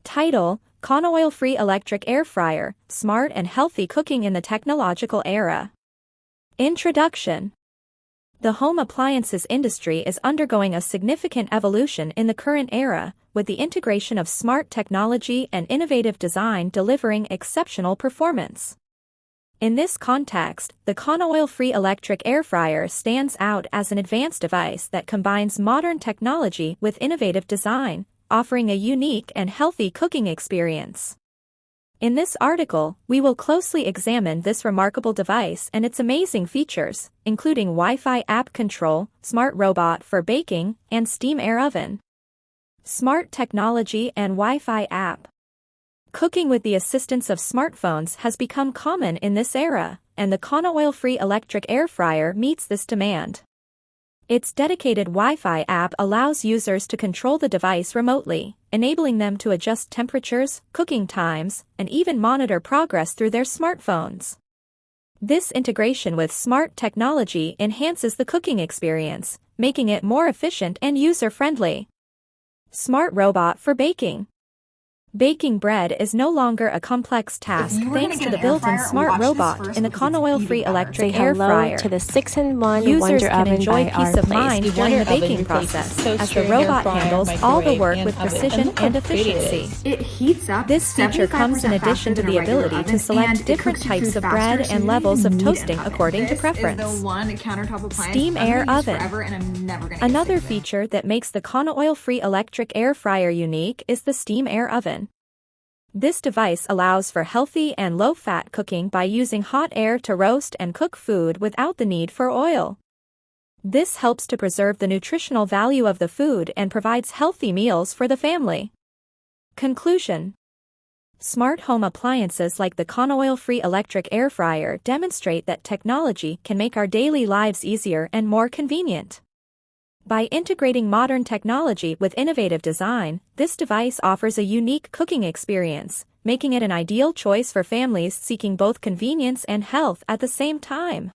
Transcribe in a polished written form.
Title: Qana-Oil-Free Electric Air Fryer, Smart and Healthy Cooking in the Technological Era. Introduction. The home appliances industry is undergoing a significant evolution in the current era, with the integration of smart technology and innovative design delivering exceptional performance. In this context, the Qana-Oil-Free Electric Air Fryer stands out as an advanced device that combines modern technology with innovative design, offering a unique and healthy cooking experience. In this article, we will closely examine this remarkable device and its amazing features, including Wi-Fi app control, smart robot for baking, and steam air oven. Smart technology and Wi-Fi app. Cooking with the assistance of smartphones has become common in this era, and the Qana-Oil-Free Electric Air Fryer meets this demand. Its dedicated Wi-Fi app allows users to control the device remotely, enabling them to adjust temperatures, cooking times, and even monitor progress through their smartphones. This integration with smart technology enhances the cooking experience, making it more efficient and user-friendly. Smart robot for baking. Baking bread is no longer a complex task thanks to the built-in smart robot in the Qana-Oil-Free Electric Air Fryer. To the 6-in-1 Users Wonder can Oven enjoy by peace our of mind place. during the baking process, as the robot handles all the work with precision and efficiency. It heats up. This feature comes in addition to the ability to select different types of bread and levels of toasting according to preference. Steam air oven. Another feature that makes the Qana-Oil-Free Electric Air Fryer unique is the steam air oven. This device allows for healthy and low-fat cooking by using hot air to roast and cook food without the need for oil. This helps to preserve the nutritional value of the food and provides healthy meals for the family. Conclusion. Smart home appliances like the Qana-Oil-Free Electric Air Fryer demonstrate that technology can make our daily lives easier and more convenient. By integrating modern technology with innovative design, this device offers a unique cooking experience, making it an ideal choice for families seeking both convenience and health at the same time.